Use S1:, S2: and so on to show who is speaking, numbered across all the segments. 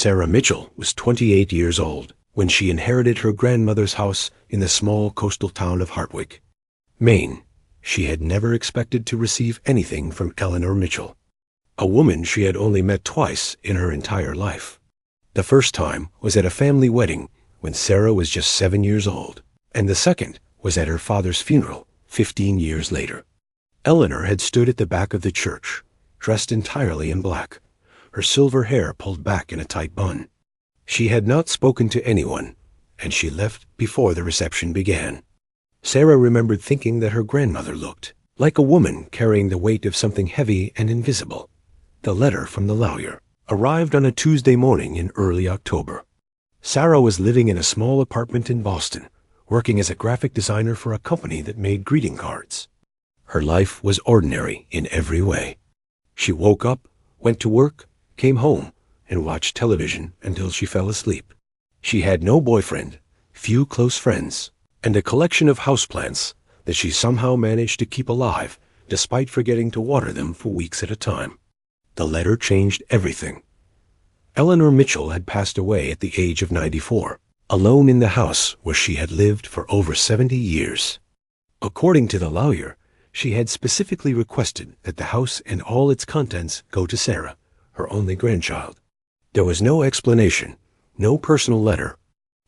S1: Sarah Mitchell was 28 years old when she inherited her grandmother's house in the small coastal town of Hartwick, Maine. She had never expected to receive anything from Eleanor Mitchell, a woman she had only met twice in her entire life. The first time was at a family wedding when Sarah was just 7 years old, and the second was at her father's funeral 15 years later. Eleanor had stood at the back of the church, dressed entirely in black, her silver hair pulled back in a tight bun. She had not spoken to anyone, and she left before the reception began. Sarah remembered thinking that her grandmother looked like a woman carrying the weight of something heavy and invisible. The letter from the lawyer arrived on a Tuesday morning in early October. Sarah was living in a small apartment in Boston, working as a graphic designer for a company that made greeting cards. Her life was ordinary in every way. She woke up, went to work, came home, and watched television until she fell asleep. She had no boyfriend, few close friends, and a collection of houseplants that she somehow managed to keep alive despite forgetting to water them for weeks at a time. The letter changed everything. Eleanor Mitchell had passed away at the age of 94, alone in the house where she had lived for over 70 years. According to the lawyer, she had specifically requested that the house and all its contents go to Sarah, her only grandchild. There was no explanation, no personal letter,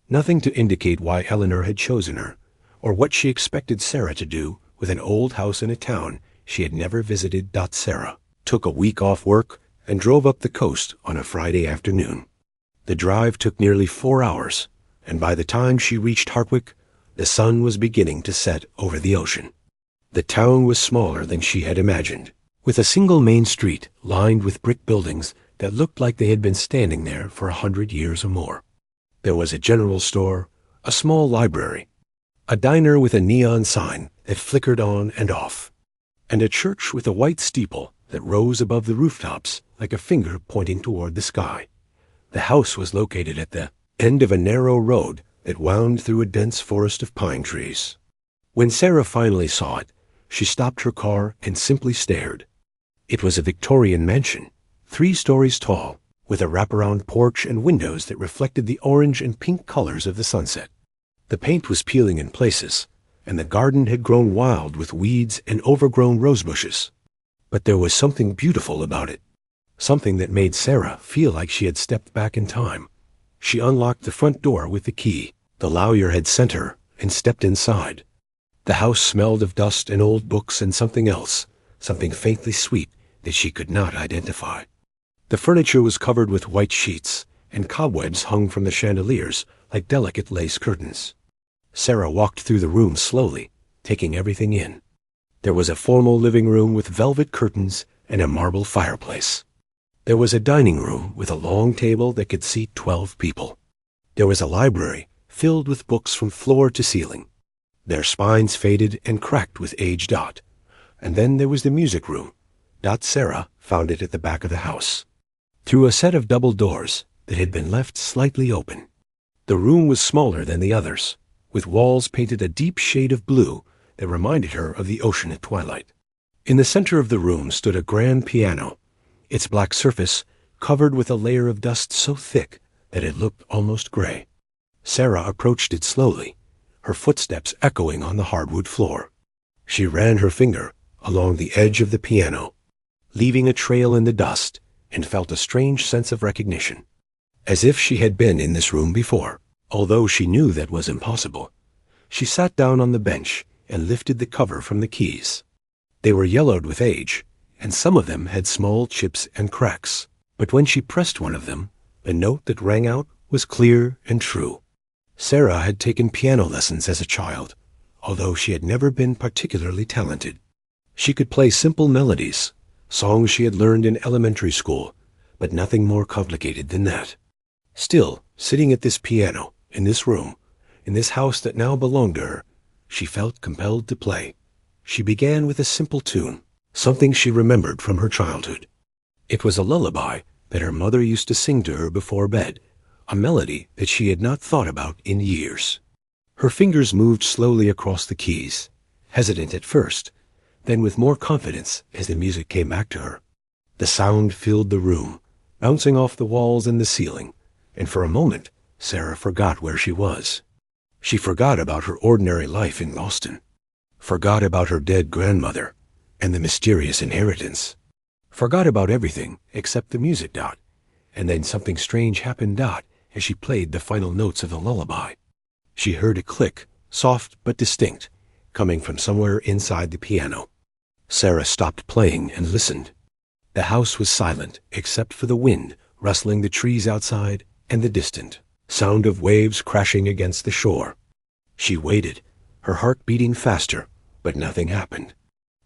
S1: nothing to indicate why Eleanor had chosen her, or what she expected Sarah to do with an old house in a town she had never visited. Sarah took a week off work and drove up the coast on a Friday afternoon. The drive took nearly 4 hours, and by the time she reached Hartwick, the sun was beginning to set over the ocean. The town was smaller than she had imagined, with a single main street lined with brick buildings that looked like they had been standing there for 100 years or more. There was a general store, a small library, a diner with a neon sign that flickered on and off, and a church with a white steeple that rose above the rooftops like a finger pointing toward the sky. The house was located at the end of a narrow road that wound through a dense forest of pine trees. When Sarah finally saw it, she stopped her car and simply stared. It was a Victorian mansion, 3 stories tall, with a wraparound porch and windows that reflected the orange and pink colors of the sunset. The paint was peeling in places, and the garden had grown wild with weeds and overgrown rose bushes. But there was something beautiful about it, something that made Sarah feel like she had stepped back in time. She unlocked the front door with the key the lawyer had sent her and stepped inside. The house smelled of dust and old books and something else, something faintly sweet that she could not identify. The furniture was covered with white sheets, and cobwebs hung from the chandeliers like delicate lace curtains. Sarah walked through the room slowly, taking everything in. There was a formal living room with velvet curtains and a marble fireplace. There was a dining room with a long table that could seat 12 people. There was a library filled with books from floor to ceiling, their spines faded and cracked with age. And then there was the music room. Sarah found it at the back of the house, through a set of double doors that had been left slightly open. The room was smaller than the others, with walls painted a deep shade of blue that reminded her of the ocean at twilight. In the center of the room stood a grand piano, its black surface covered with a layer of dust so thick that it looked almost gray. Sarah approached it slowly, her footsteps echoing on the hardwood floor. She ran her finger along the edge of the piano, leaving a trail in the dust, and felt a strange sense of recognition, as if she had been in this room before, although she knew that was impossible. She sat down on the bench and lifted the cover from the keys. They were yellowed with age, and some of them had small chips and cracks, but when she pressed one of them, the note that rang out was clear and true. Sarah had taken piano lessons as a child, although she had never been particularly talented. She could play simple melodies, songs she had learned in elementary school, but nothing more complicated than that. Still, sitting at this piano, in this room, in this house that now belonged to her, she felt compelled to play. She began with a simple tune, something she remembered from her childhood. It was a lullaby that her mother used to sing to her before bed, a melody that she had not thought about in years. Her fingers moved slowly across the keys, hesitant at first, then with more confidence as the music came back to her. The sound filled the room, bouncing off the walls and the ceiling, and for a moment Sarah forgot where she was. She forgot about her ordinary life in Boston, forgot about her dead grandmother and the mysterious inheritance, forgot about everything except the music. And then something strange happened. As she played the final notes of the lullaby, she heard a click, soft but distinct, coming from somewhere inside the piano. Sarah stopped playing and listened. The house was silent except for the wind rustling the trees outside and the distant sound of waves crashing against the shore. She waited, her heart beating faster, but nothing happened.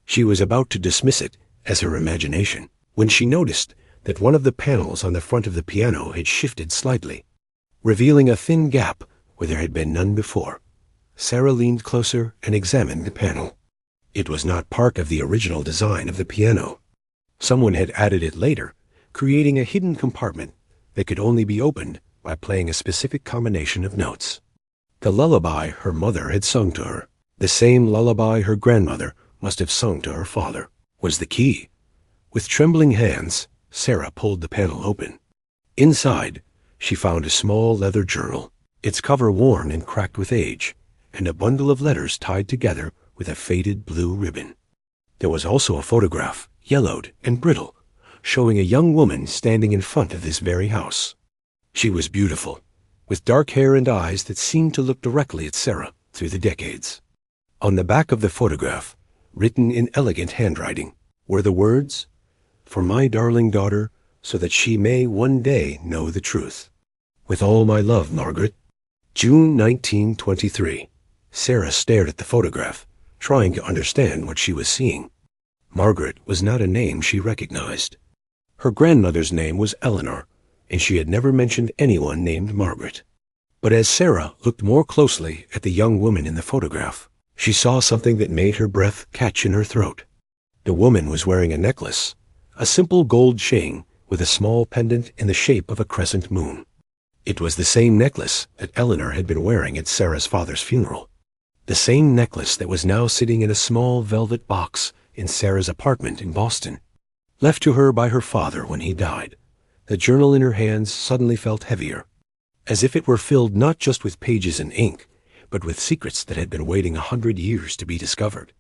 S1: She was about to dismiss it as her imagination when she noticed that one of the panels on the front of the piano had shifted slightly, revealing a thin gap where there had been none before. Sarah leaned closer and examined the panel. It was not part of the original design of the piano. Someone had added it later, creating a hidden compartment that could only be opened by playing a specific combination of notes. The lullaby her mother had sung to her, the same lullaby her grandmother must have sung to her father, was the key. With trembling hands, Sarah pulled the panel open. Inside, she found a small leather journal, its cover worn and cracked with age, and a bundle of letters tied together with a faded blue ribbon. There was also a photograph, yellowed and brittle, showing a young woman standing in front of this very house. She was beautiful, with dark hair and eyes that seemed to look directly at Sarah through the decades. On the back of the photograph, written in elegant handwriting, were the words, "For my darling daughter, so that she may one day know the truth. With all my love, Margaret." June 1923. Sarah stared at the photograph, trying to understand what she was seeing. Margaret was not a name she recognized. Her grandmother's name was Eleanor, and she had never mentioned anyone named Margaret. But as Sarah looked more closely at the young woman in the photograph, she saw something that made her breath catch in her throat. The woman was wearing a necklace, a simple gold chain with a small pendant in the shape of a crescent moon. It was the same necklace that Eleanor had been wearing at Sarah's father's funeral. The same necklace that was now sitting in a small velvet box in Sarah's apartment in Boston, left to her by her father when he died. The journal in her hands suddenly felt heavier, as if it were filled not just with pages and ink, but with secrets that had been waiting 100 years to be discovered.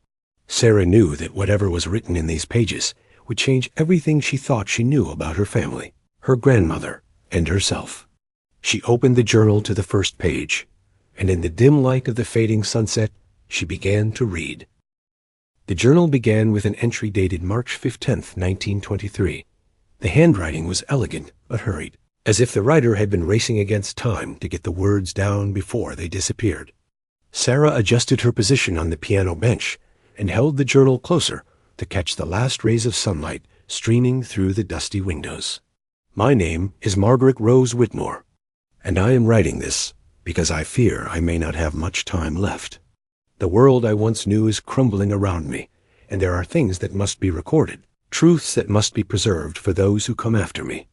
S1: Sarah knew that whatever was written in these pages would change everything she thought she knew about her family, her grandmother, and herself. She opened the journal to the first page, and in the dim light of the fading sunset, she began to read. The journal began with an entry dated March 15th, 1923. The handwriting was elegant but hurried, as if the writer had been racing against time to get the words down before they disappeared. Sarah adjusted her position on the piano bench and held the journal closer to catch the last rays of sunlight streaming through the dusty windows. "My name is Margaret Rose Whitmore, and I am writing this because I fear I may not have much time left. The world I once knew is crumbling around me, and there are things that must be recorded, truths that must be preserved for those who come after me.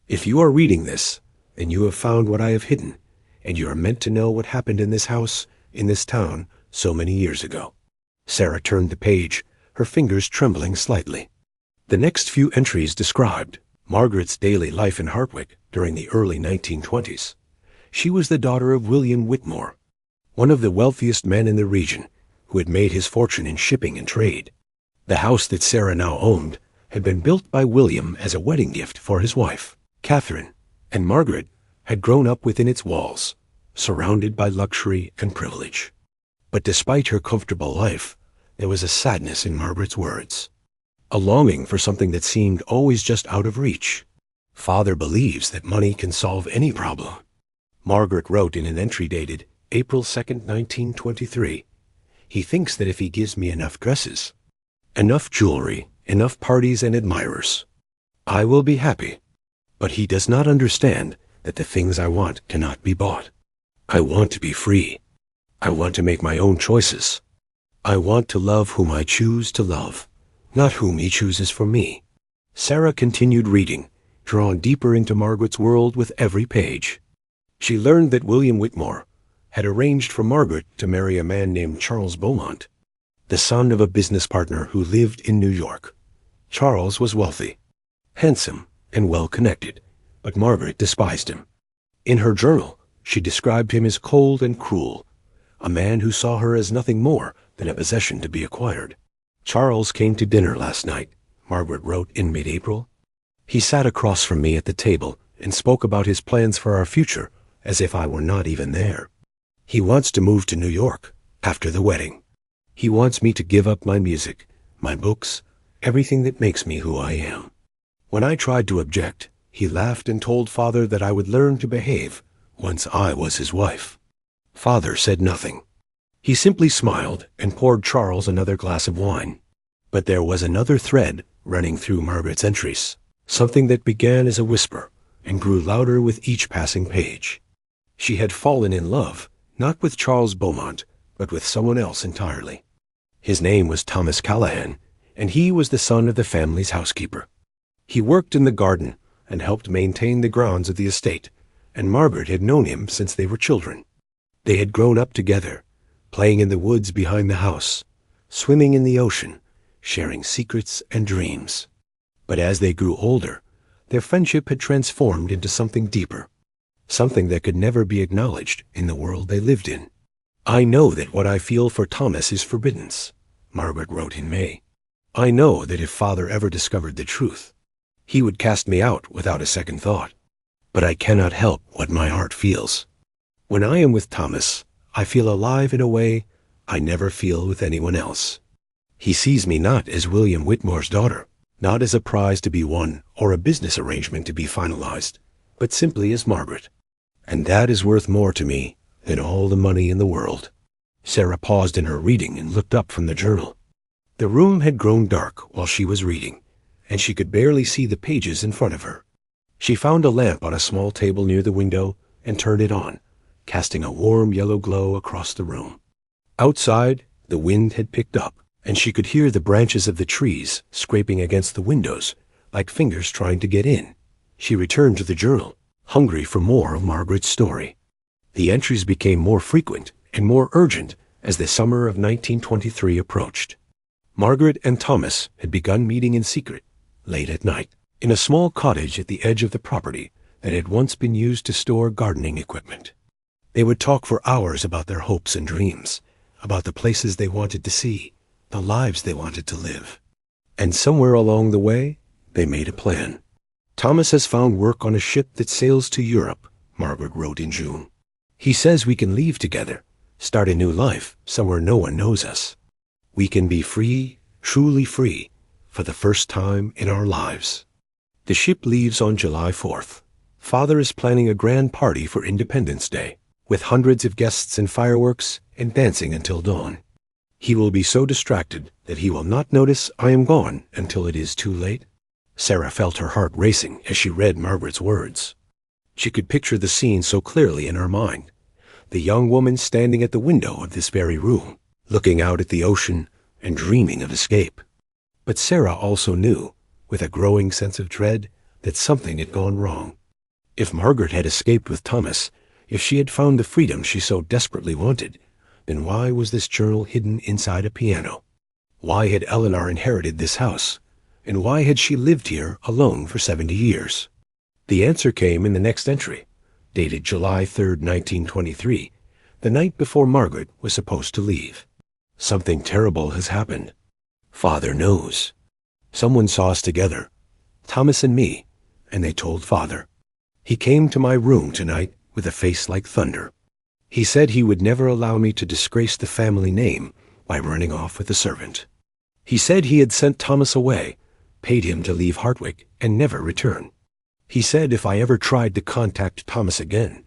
S1: If you are reading this, and you have found what I have hidden, and you are meant to know what happened in this house, in this town, so many years ago." Sarah turned the page, her fingers trembling slightly. The next few entries described Margaret's daily life in Hartwick during the early 1920s. She was the daughter of William Whitmore, one of the wealthiest men in the region, who had made his fortune in shipping and trade. The house that Sarah now owned had been built by William as a wedding gift for his wife, Catherine, and Margaret had grown up within its walls, surrounded by luxury and privilege. But despite her comfortable life, there was a sadness in Margaret's words, a longing for something that seemed always just out of reach. "Father believes that money can solve any problem," Margaret wrote in an entry dated April 2nd, 1923. "He thinks that if he gives me enough dresses, enough jewelry, enough parties and admirers, I will be happy. But he does not understand that the things I want cannot be bought. I want to be free. I want to make my own choices. I want to love whom I choose to love, not whom he chooses for me." Sarah continued reading, drawn deeper into Margaret's world with every page. She learned that William Whitmore had arranged for Margaret to marry a man named Charles Beaumont, the son of a business partner who lived in New York. Charles was wealthy, handsome, and well-connected, but Margaret despised him. In her journal, she described him as cold and cruel, a man who saw her as nothing more than a possession to be acquired. "Charles came to dinner last night," Margaret wrote in mid-April. "He sat across from me at the table and spoke about his plans for our future as if I were not even there. He wants to move to New York after the wedding. He wants me to give up my music, my books, everything that makes me who I am." When I tried to object, he laughed and told Father that I would learn to behave once I was his wife. Father said nothing. He simply smiled and poured Charles another glass of wine. But there was another thread running through Margaret's entries, something that began as a whisper and grew louder with each passing page. She had fallen in love, not with Charles Beaumont, but with someone else entirely. His name was Thomas Callahan, and he was the son of the family's housekeeper. He worked in the garden and helped maintain the grounds of the estate, and Margaret had known him since they were children. They had grown up together, playing in the woods behind the house, swimming in the ocean, sharing secrets and dreams. But as they grew older, their friendship had transformed into something deeper, something that could never be acknowledged in the world they lived in. "I know that what I feel for Thomas is forbiddance," Margaret wrote in May. "I know that if Father ever discovered the truth, he would cast me out without a second thought. But I cannot help what my heart feels. When I am with Thomas, I feel alive in a way I never feel with anyone else. He sees me not as William Whitmore's daughter, not as a prize to be won or a business arrangement to be finalized, but simply as Margaret. And that is worth more to me than all the money in the world." Sarah paused in her reading and looked up from the journal. The room had grown dark while she was reading, and she could barely see the pages in front of her. She found a lamp on a small table near the window and turned it on, casting a warm yellow glow across the room. Outside, the wind had picked up, and she could hear the branches of the trees scraping against the windows like fingers trying to get in. She returned to the journal, hungry for more of Margaret's story. The entries became more frequent and more urgent as the summer of 1923 approached. Margaret and Thomas had begun meeting in secret, late at night, in a small cottage at the edge of the property that had once been used to store gardening equipment. They would talk for hours about their hopes and dreams, about the places they wanted to see, the lives they wanted to live. And somewhere along the way, they made a plan. "Thomas has found work on a ship that sails to Europe," Margaret wrote in June. "He says we can leave together, start a new life somewhere no one knows us. We can be free, truly free, for the first time in our lives." The ship leaves on July 4th. Father is planning a grand party for Independence Day, with hundreds of guests and fireworks and dancing until dawn. He will be so distracted that he will not notice I am gone until it is too late. Sarah felt her heart racing as she read Margaret's words. She could picture the scene so clearly in her mind. The young woman standing at the window of this very room, looking out at the ocean and dreaming of escape. But Sarah also knew, with a growing sense of dread, that something had gone wrong. If Margaret had escaped with Thomas, if she had found the freedom she so desperately wanted, then why was this journal hidden inside a piano? Why had Eleanor inherited this house? And why had she lived here alone for 70 years? The answer came in the next entry, dated July 3rd, 1923, the night before Margaret was supposed to leave. "Something terrible has happened. Father knows. Someone saw us together, Thomas and me, and they told Father. He came to my room tonight with a face like thunder. He said he would never allow me to disgrace the family name by running off with a servant. He said he had sent Thomas away, paid him to leave Hartwick and never return. He said if I ever tried to contact Thomas again,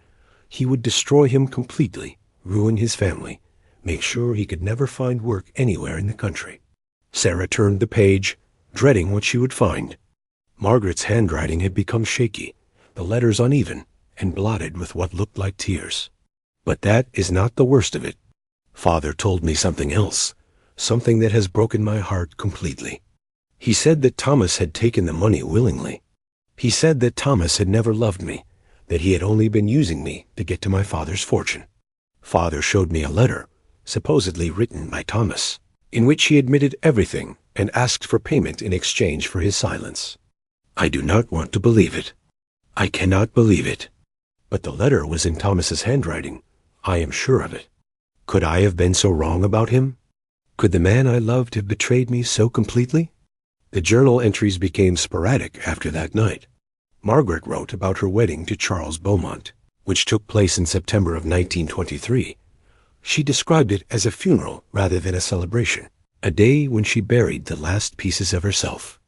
S1: he would destroy him completely, ruin his family, make sure he could never find work anywhere in the country." Sarah turned the page, dreading what she would find. Margaret's handwriting had become shaky, the letters uneven, and blotted with what looked like tears. "But that is not the worst of it. Father told me something else, something that has broken my heart completely. He said that Thomas had taken the money willingly. He said that Thomas had never loved me, that he had only been using me to get to my father's fortune. Father showed me a letter, supposedly written by Thomas, in which he admitted everything and asked for payment in exchange for his silence. I do not want to believe it. I cannot believe it. But the letter was in Thomas's handwriting. I am sure of it. Could I have been so wrong about him? Could the man I loved have betrayed me so completely? The journal entries became sporadic after that night. Margaret wrote about her wedding to Charles Beaumont, which took place in September of 1923. She described it as a funeral rather than a celebration, a day when she buried the last pieces of herself.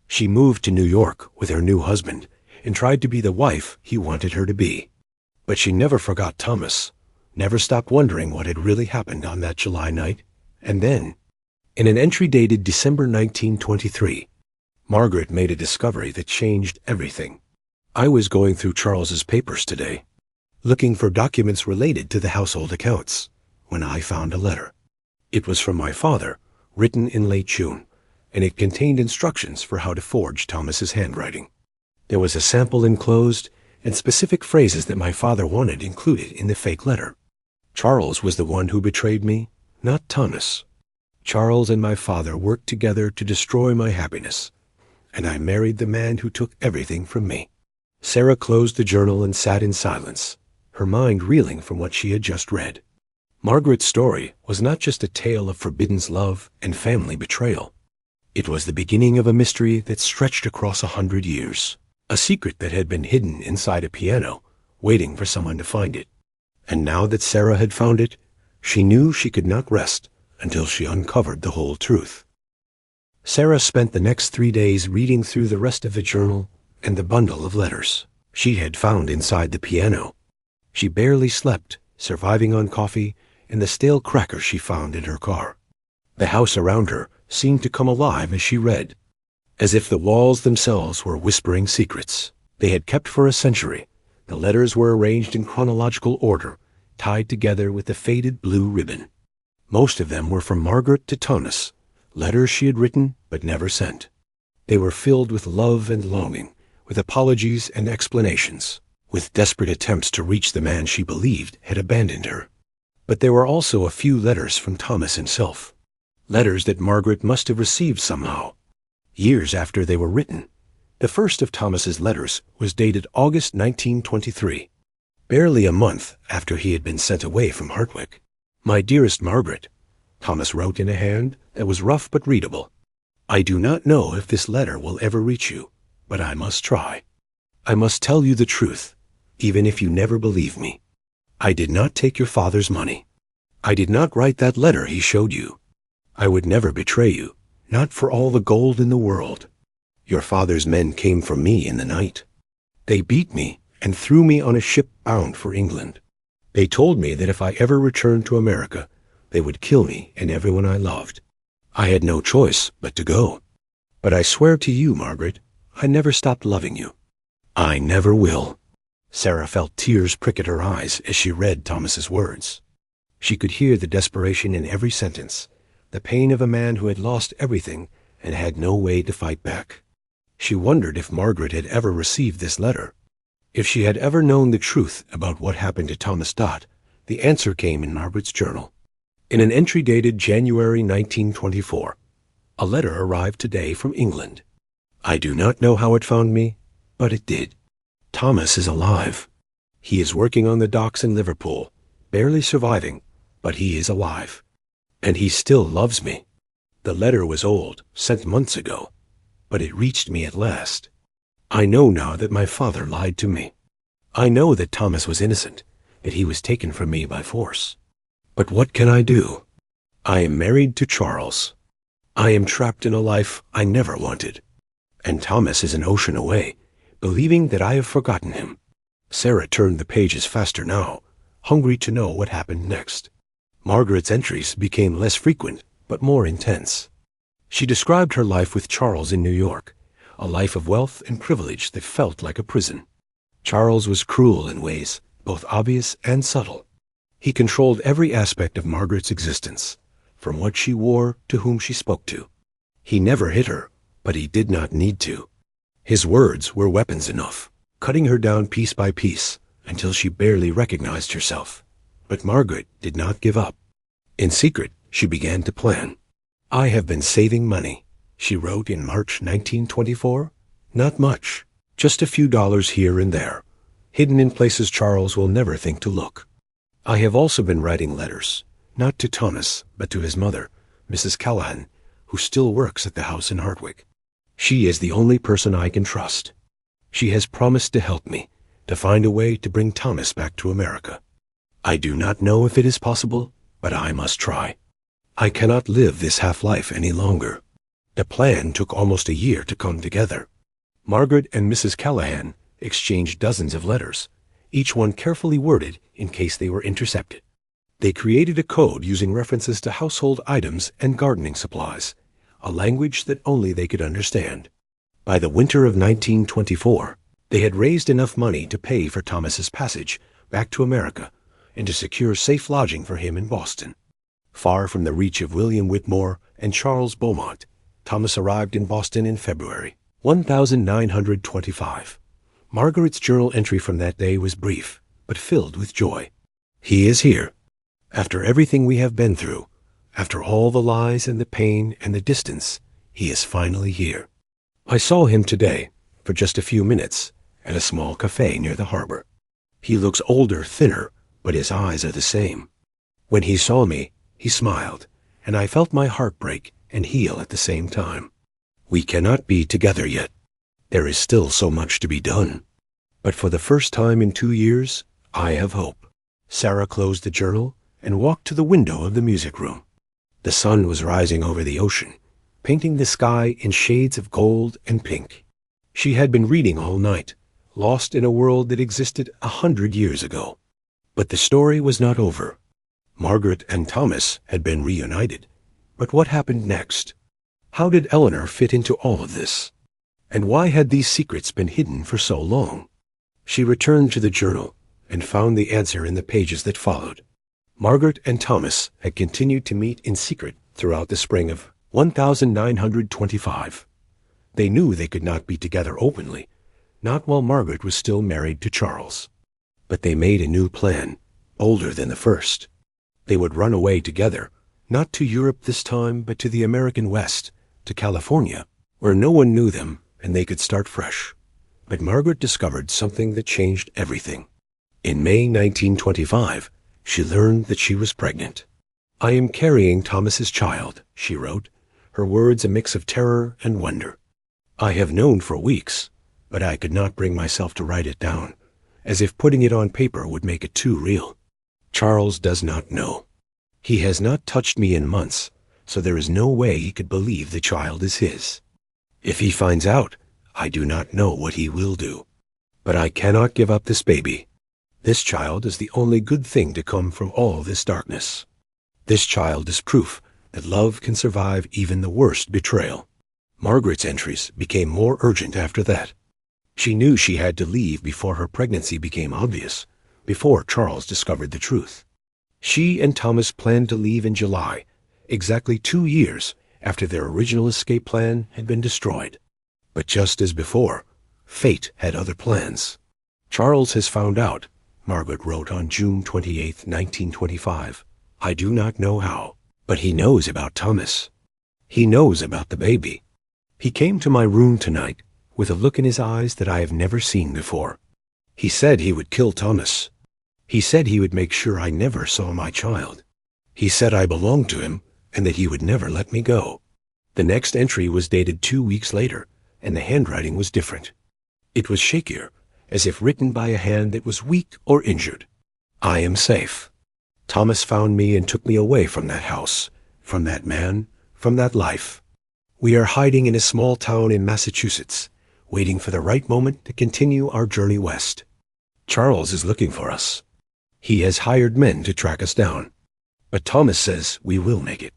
S1: She moved to New York with her new husband and tried to be the wife he wanted her to be. But she never forgot Thomas, never stopped wondering what had really happened on that July night. And then, in an entry dated December 1923, Margaret made a discovery that changed everything. I was going through Charles's papers today, looking for documents related to the household accounts, when I found a letter. It was from my father, written in late June, and it contained instructions for how to forge Thomas's handwriting. There was a sample enclosed and specific phrases that my father wanted included in the fake letter. Charles was the one who betrayed me, not Thomas. Charles and my father worked together to destroy my happiness, and I married the man who took everything from me. Sarah closed the journal and sat in silence, her mind reeling from what she had just read. Margaret's story was not just a tale of forbidden love and family betrayal. It was the beginning of a mystery that stretched across 100 years, a secret that had been hidden inside a piano, waiting for someone to find it. And now that Sarah had found it, she knew she could not rest until she uncovered the whole truth. Sarah spent the next 3 days reading through the rest of the journal and the bundle of letters she had found inside the piano. She barely slept, surviving on coffee and the stale crackers she found in her car. The house around her seemed to come alive as she read, as if the walls themselves were whispering secrets they had kept for a century. The letters were arranged in chronological order, tied together with a faded blue ribbon. Most of them were from Margaret to Thomas, letters she had written but never sent. They were filled with love and longing, with apologies and explanations, with desperate attempts to reach the man she believed had abandoned her. But there were also a few letters from Thomas himself, letters that Margaret must have received somehow, years after they were written. The first of Thomas's letters was dated August 1923, barely a month after he had been sent away from Hartwick. "My dearest Margaret," Thomas wrote in a hand that was rough but readable, "I do not know if this letter will ever reach you, but I must try. I must tell you the truth, even if you never believe me. I did not take your father's money. I did not write that letter he showed you. I would never betray you, not for all the gold in the world. Your father's men came for me in the night. They beat me and threw me on a ship bound for England. They told me that if I ever returned to America, they would kill me and everyone I loved. I had no choice but to go. But I swear to you, Margaret, I never stopped loving you. I never will." Sarah felt tears prick at her eyes as she read Thomas's words. She could hear the desperation in every sentence, the pain of a man who had lost everything and had no way to fight back. She wondered if Margaret had ever received this letter. If she had ever known the truth about what happened to Thomas Dot. The answer came in Margaret's journal. In an entry dated January 1924, a letter arrived today from England. I do not know how it found me, but it did. Thomas is alive. He is working on the docks in Liverpool, barely surviving, but he is alive. And he still loves me. The letter was old, sent months ago, but it reached me at last. I know now that my father lied to me. I know that Thomas was innocent, that he was taken from me by force. But what can I do? I am married to Charles. I am trapped in a life I never wanted. And Thomas is an ocean away, believing that I have forgotten him. Sarah turned the pages faster now, hungry to know what happened next. Margaret's entries became less frequent, but more intense. She described her life with Charles in New York, a life of wealth and privilege that felt like a prison. Charles was cruel in ways, both obvious and subtle. He controlled every aspect of Margaret's existence, from what she wore to whom she spoke to. He never hit her, but he did not need to. His words were weapons enough, cutting her down piece by piece until she barely recognized herself. But Margaret did not give up. In secret, she began to plan. I have been saving money, she wrote in March 1924. Not much, just a few dollars here and there. hidden in places Charles will never think to look. I have also been writing letters, not to Thomas, but to his mother, Mrs. Callahan, who still works at the house in Hartwick. She is the only person I can trust. She has promised to help me, to find a way to bring Thomas back to America. I do not know if it is possible, but I must try. I cannot live this half-life any longer. The plan took almost a year to come together. Margaret and Mrs. Callahan exchanged dozens of letters, each one carefully worded in case they were intercepted. They created a code using references to household items and gardening supplies, a language that only they could understand. By the winter of 1924, they had raised enough money to pay for Thomas's passage back to America and to secure safe lodging for him in Boston. Far from the reach of William Whitmore and Charles Beaumont, Thomas arrived in Boston in February, 1925. Margaret's journal entry from that day was brief, but filled with joy. He is here. After everything we have been through, after all the lies and the pain and the distance, he is finally here. I saw him today, for just a few minutes, at a small cafe near the harbor. He looks older, thinner, but his eyes are the same. When he saw me, he smiled, and I felt my heart break and heal at the same time. We cannot be together yet. There is still so much to be done. But for the first time in 2 years, I have hope. Sarah closed the journal and walked to the window of the music room. The sun was rising over the ocean, painting the sky in shades of gold and pink. She had been reading all night, lost in a world that existed 100 years ago. But the story was not over. Margaret and Thomas had been reunited. But what happened next? How did Eleanor fit into all of this? And why had these secrets been hidden for so long? She returned to the journal and found the answer in the pages that followed. Margaret and Thomas had continued to meet in secret throughout the spring of 1925. They knew they could not be together openly, not while Margaret was still married to Charles. But they made a new plan, bolder than the first. They would run away together, not to Europe this time, but to the American West, to California, where no one knew them and they could start fresh. But Margaret discovered something that changed everything. In May 1925, she learned that she was pregnant. "I am carrying Thomas's child," she wrote, her words a mix of terror and wonder. "I have known for weeks, but I could not bring myself to write it down, as if putting it on paper would make it too real. Charles does not know. He has not touched me in months, so there is no way he could believe the child is his. If he finds out, I do not know what he will do. But I cannot give up this baby. This child is the only good thing to come from all this darkness. This child is proof that love can survive even the worst betrayal." Margaret's entries became more urgent after that. She knew she had to leave before her pregnancy became obvious, before Charles discovered the truth. She and Thomas planned to leave in July, exactly 2 years after their original escape plan had been destroyed. But just as before, fate had other plans. "Charles has found out," Margaret wrote on June 28, 1925. "I do not know how, but he knows about Thomas. He knows about the baby. He came to my room tonight with a look in his eyes that I have never seen before. He said he would kill Thomas. He said he would make sure I never saw my child. He said I belonged to him and that he would never let me go." The next entry was dated 2 weeks later, and the handwriting was different. It was shakier, as if written by a hand that was weak or injured. "I am safe. Thomas found me and took me away from that house, from that man, from that life. We are hiding in a small town in Massachusetts, waiting for the right moment to continue our journey west. Charles is looking for us. He has hired men to track us down. But Thomas says we will make it.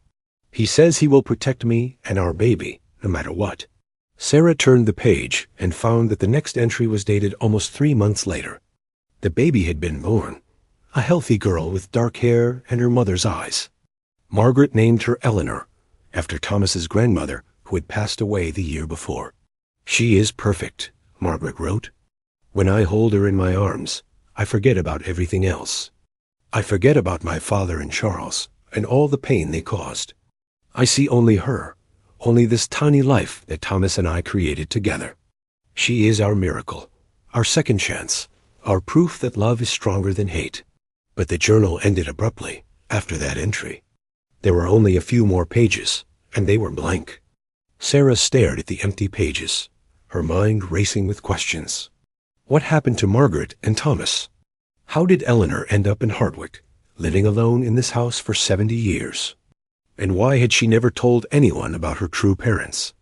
S1: He says he will protect me and our baby, no matter what." Sarah turned the page and found that the next entry was dated almost 3 months later. The baby had been born, a healthy girl with dark hair and her mother's eyes. Margaret named her Eleanor, after Thomas's grandmother, who had passed away the year before. "She is perfect," Margaret wrote. "When I hold her in my arms, I forget about everything else. I forget about my father and Charles, and all the pain they caused. I see only her, only this tiny life that Thomas and I created together. She is our miracle, our second chance, are proof that love is stronger than hate. But the journal ended abruptly after that entry. There were only a few more pages, and they were blank. Sarah stared at the empty pages, her mind racing with questions. What happened to Margaret and Thomas? How did Eleanor end up in Hardwick, living alone in this house for 70 years? And why had she never told anyone about her true parents?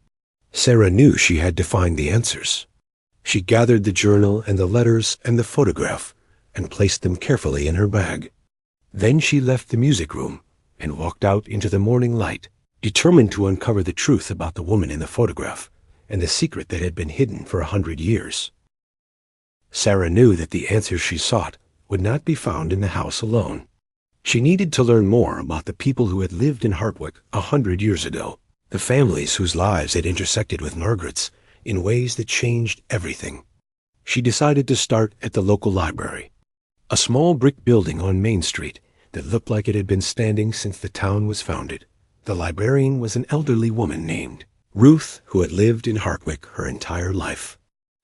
S1: Sarah knew she had to find the answers. She gathered the journal and the letters and the photograph and placed them carefully in her bag. Then she left the music room and walked out into the morning light, determined to uncover the truth about the woman in the photograph and the secret that had been hidden for 100 years. Sarah knew that the answers she sought would not be found in the house alone. She needed to learn more about the people who had lived in Hardwick 100 years ago, the families whose lives had intersected with Margaret's in ways that changed everything. She decided to start at the local library, a small brick building on Main Street that looked like it had been standing since the town was founded. The librarian was an elderly woman named Ruth, who had lived in Hardwick her entire life.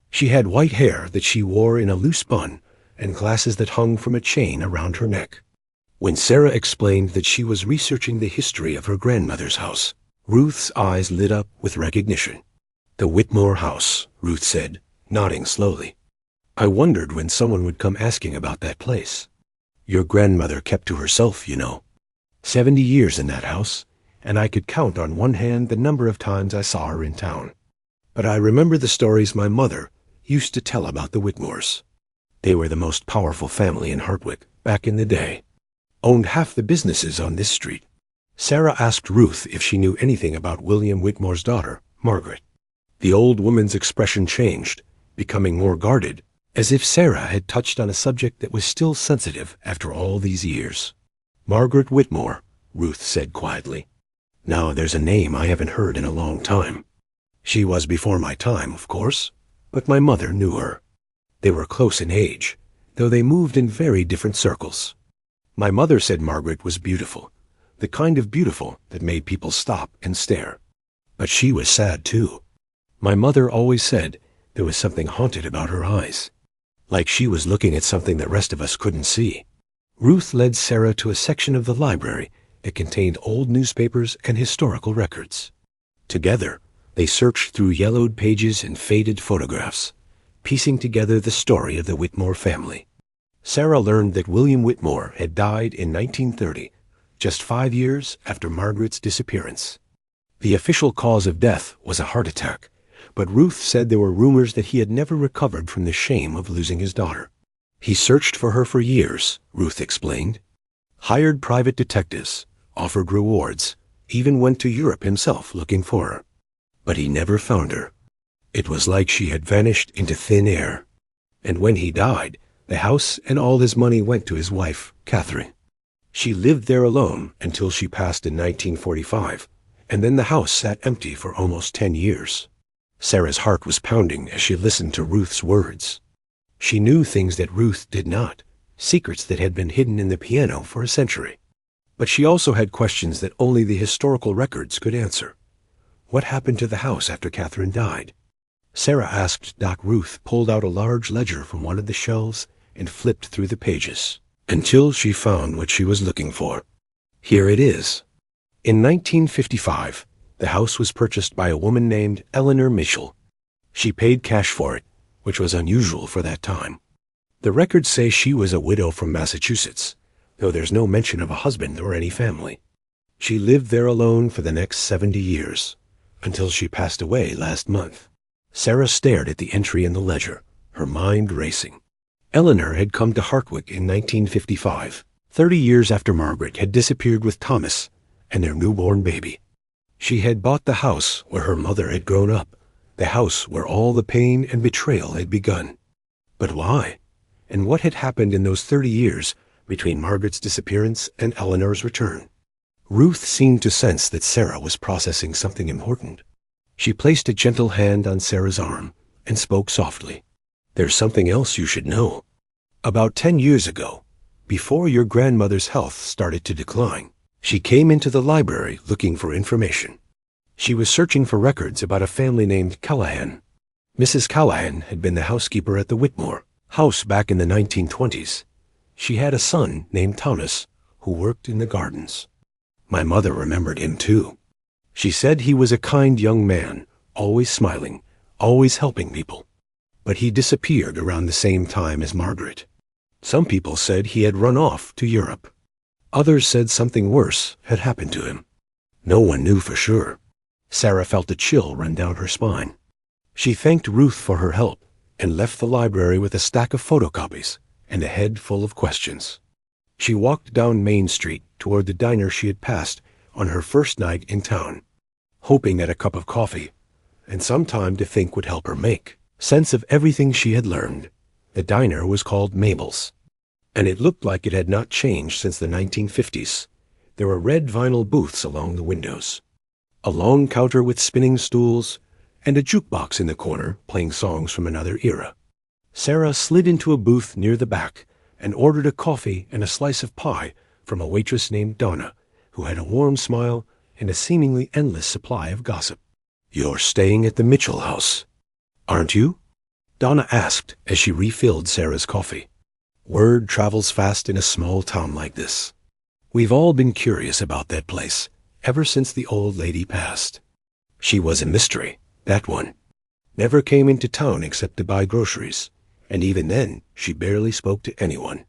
S1: She had white hair that she wore in a loose bun and glasses that hung from a chain around her neck. When Sarah explained that she was researching the history of her grandmother's house, Ruth's eyes lit up with recognition. "The Whitmore house," Ruth said, nodding slowly. "I wondered when someone would come asking about that place. Your grandmother kept to herself, you know. 70 years in that house, and I could count on one hand the number of times I saw her in town. But I remember the stories my mother used to tell about the Whitmores. They were the most powerful family in Hardwick back in the day. Owned half the businesses on this street." Sarah asked Ruth if she knew anything about William Whitmore's daughter, Margaret. The old woman's expression changed, becoming more guarded, as if Sarah had touched on a subject that was still sensitive after all these years. "Margaret Whitmore," Ruth said quietly. "Now there's a name I haven't heard in a long time. She was before my time, of course, but my mother knew her. They were close in age, though they moved in very different circles. My mother said Margaret was beautiful, the kind of beautiful that made people stop and stare. But she was sad, too. My mother always said there was something haunted about her eyes, like she was looking at something the rest of us couldn't see." Ruth led Sarah to a section of the library that contained old newspapers and historical records. Together, they searched through yellowed pages and faded photographs, piecing together the story of the Whitmore family. Sarah learned that William Whitmore had died in 1930, just 5 years after Margaret's disappearance. The official cause of death was a heart attack, but Ruth said there were rumors that he had never recovered from the shame of losing his daughter. "He searched for her for years," Ruth explained. "Hired private detectives, offered rewards, even went to Europe himself looking for her. But he never found her. It was like she had vanished into thin air. And when he died, the house and all his money went to his wife, Catherine. She lived there alone until she passed in 1945, and then the house sat empty for almost 10 years. Sarah's heart was pounding as she listened to Ruth's words. She knew things that Ruth did not, secrets that had been hidden in the piano for a century. But she also had questions that only the historical records could answer. What happened to the house after Catherine died? Sarah asked Doc. Ruth pulled out a large ledger from one of the shelves and flipped through the pages, until she found what she was looking for. Here it is. In 1955, the house was purchased by a woman named Eleanor Mitchell. She paid cash for it, which was unusual for that time. The records say she was a widow from Massachusetts, though there's no mention of a husband or any family. She lived there alone for the next 70 years, until she passed away last month. Sarah stared at the entry in the ledger, her mind racing. Eleanor had come to Hardwick in 1955, 30 years after Margaret had disappeared with Thomas and their newborn baby. She had bought the house where her mother had grown up, the house where all the pain and betrayal had begun. But why? And what had happened in those 30 years between Margaret's disappearance and Eleanor's return? Ruth seemed to sense that Sarah was processing something important. She placed a gentle hand on Sarah's arm and spoke softly. "There's something else you should know. About 10 years ago, before your grandmother's health started to decline, she came into the library looking for information. She was searching for records about a family named Callahan. Mrs. Callahan had been the housekeeper at the Whitmore, house back in the 1920s. She had a son named Thomas who worked in the gardens. My mother remembered him too. She said he was a kind young man, always smiling, always helping people. But he disappeared around the same time as Margaret. Some people said he had run off to Europe. Others said something worse had happened to him. No one knew for sure. Sarah felt a chill run down her spine. She thanked Ruth for her help and left the library with a stack of photocopies and a head full of questions. She walked down Main Street toward the diner she had passed on her first night in town, hoping that a cup of coffee and some time to think would help her make sense of everything she had learned. The diner was called Mabel's, and it looked like it had not changed since the 1950s. There were red vinyl booths along the windows, a long counter with spinning stools, and a jukebox in the corner playing songs from another era. Sarah slid into a booth near the back and ordered a coffee and a slice of pie from a waitress named Donna, who had a warm smile and a seemingly endless supply of gossip. "You're staying at the Mitchell house, aren't you?" Donna asked as she refilled Sarah's coffee. Word travels fast in a small town like this. We've all been curious about that place ever since the old lady passed. She was a mystery, that one. Never came into town except to buy groceries, and even then she barely spoke to anyone.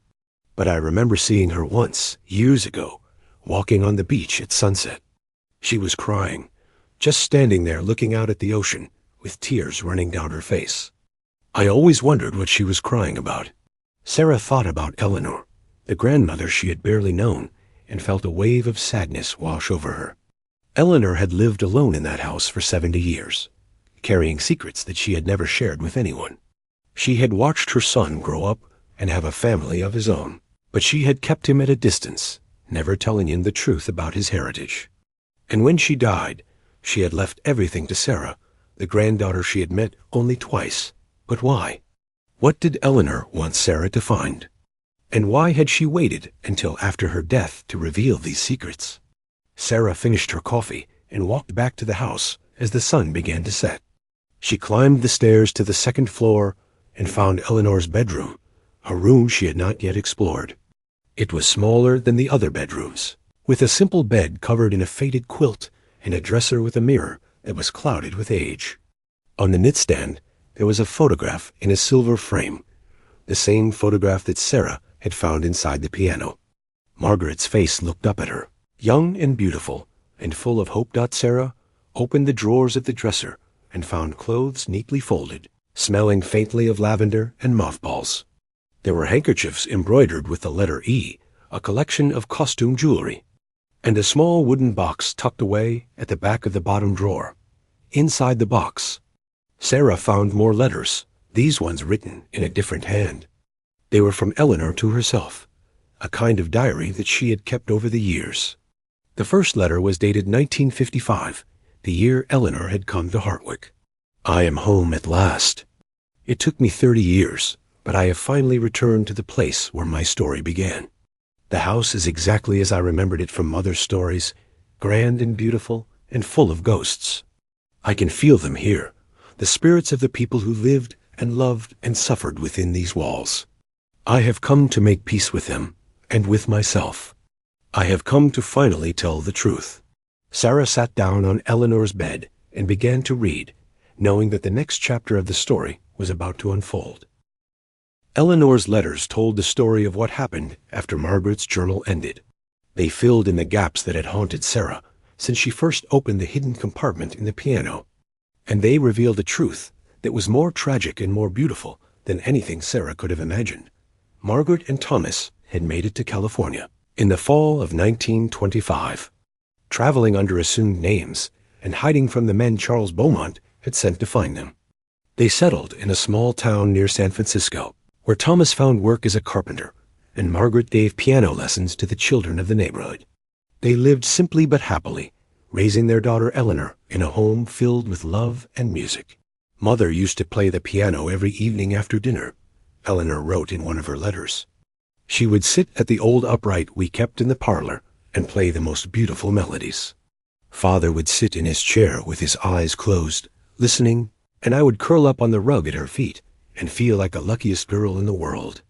S1: But I remember seeing her once, years ago, walking on the beach at sunset. She was crying, just standing there looking out at the ocean with tears running down her face. I always wondered what she was crying about. Sarah thought about Eleanor, the grandmother she had barely known, and felt a wave of sadness wash over her. Eleanor had lived alone in that house for 70 years, carrying secrets that she had never shared with anyone. She had watched her son grow up and have a family of his own, but she had kept him at a distance, never telling him the truth about his heritage. And when she died, she had left everything to Sarah, the granddaughter she had met only twice. But why? What did Eleanor want Sarah to find? And why had she waited until after her death to reveal these secrets? Sarah finished her coffee and walked back to the house as the sun began to set. She climbed the stairs to the second floor and found Eleanor's bedroom, a room she had not yet explored. It was smaller than the other bedrooms, with a simple bed covered in a faded quilt and a dresser with a mirror that was clouded with age. On the knitstand, there was a photograph in a silver frame, the same photograph that Sarah had found inside the piano. Margaret's face looked up at her, young and beautiful, and full of hope. Sarah opened the drawers of the dresser and found clothes neatly folded, smelling faintly of lavender and mothballs. There were handkerchiefs embroidered with the letter E, a collection of costume jewelry, and a small wooden box tucked away at the back of the bottom drawer. Inside the box, Sarah found more letters, these ones written in a different hand. They were from Eleanor to herself, a kind of diary that she had kept over the years. The first letter was dated 1955, the year Eleanor had come to Hartwick. "I am home at last. It took me 30 years, but I have finally returned to the place where my story began. The house is exactly as I remembered it from Mother's stories, grand and beautiful and full of ghosts. I can feel them here, the spirits of the people who lived and loved and suffered within these walls. I have come to make peace with them and with myself. I have come to finally tell the truth." Sarah sat down on Eleanor's bed and began to read, knowing that the next chapter of the story was about to unfold. Eleanor's letters told the story of what happened after Margaret's journal ended. They filled in the gaps that had haunted Sarah since she first opened the hidden compartment in the piano, and they revealed a truth that was more tragic and more beautiful than anything Sarah could have imagined. Margaret and Thomas had made it to California in the fall of 1925, traveling under assumed names and hiding from the men Charles Beaumont had sent to find them. They settled in a small town near San Francisco, where Thomas found work as a carpenter, and Margaret gave piano lessons to the children of the neighborhood. They lived simply but happily, raising their daughter Eleanor in a home filled with love and music. Mother used to play the piano every evening after dinner, Eleanor wrote in one of her letters. She would sit at the old upright we kept in the parlor and play the most beautiful melodies. Father would sit in his chair with his eyes closed, listening, and I would curl up on the rug at her feet and feel like the luckiest girl in the world.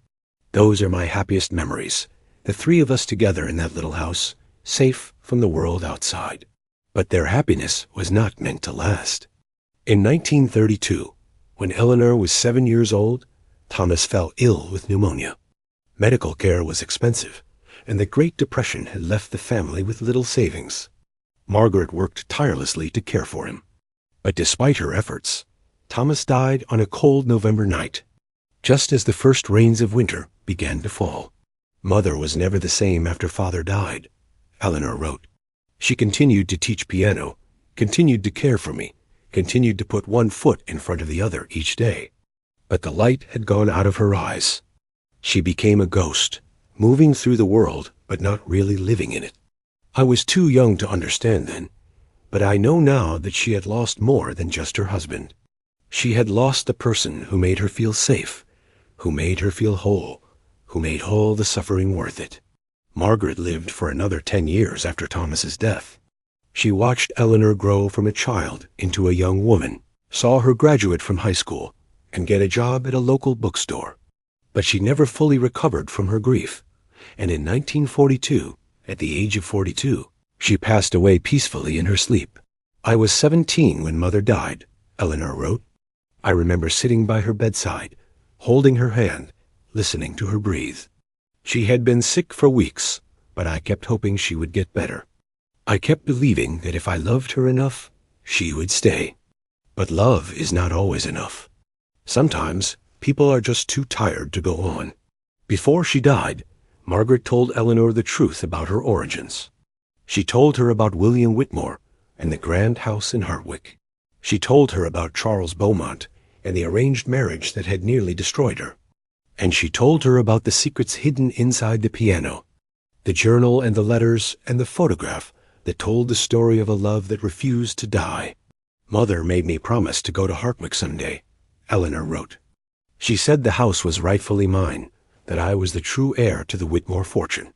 S1: Those are my happiest memories, the three of us together in that little house, safe from the world outside. But their happiness was not meant to last. In 1932, when Eleanor was 7 years old, Thomas fell ill with pneumonia. Medical care was expensive, and the Great Depression had left the family with little savings. Margaret worked tirelessly to care for him. But despite her efforts, Thomas died on a cold November night, just as the first rains of winter began to fall. Mother was never the same after Father died, Eleanor wrote. She continued to teach piano, continued to care for me, continued to put one foot in front of the other each day. But the light had gone out of her eyes. She became a ghost, moving through the world but not really living in it. I was too young to understand then, but I know now that she had lost more than just her husband. She had lost the person who made her feel safe, who made her feel whole, who made all the suffering worth it. Margaret lived for another 10 years after Thomas's death. She watched Eleanor grow from a child into a young woman, saw her graduate from high school, and get a job at a local bookstore. But she never fully recovered from her grief, and in 1942, at the age of 42, she passed away peacefully in her sleep. I was 17 when Mother died, Eleanor wrote. I remember sitting by her bedside, holding her hand, listening to her breathe. She had been sick for weeks, but I kept hoping she would get better. I kept believing that if I loved her enough, she would stay. But love is not always enough. Sometimes people are just too tired to go on. Before she died, Margaret told Eleanor the truth about her origins. She told her about William Whitmore and the grand house in Hartwick. She told her about Charles Beaumont and the arranged marriage that had nearly destroyed her. And she told her about the secrets hidden inside the piano, the journal and the letters and the photograph that told the story of a love that refused to die. Mother made me promise to go to Hartwick someday, Eleanor wrote. She said the house was rightfully mine, that I was the true heir to the Whitmore fortune.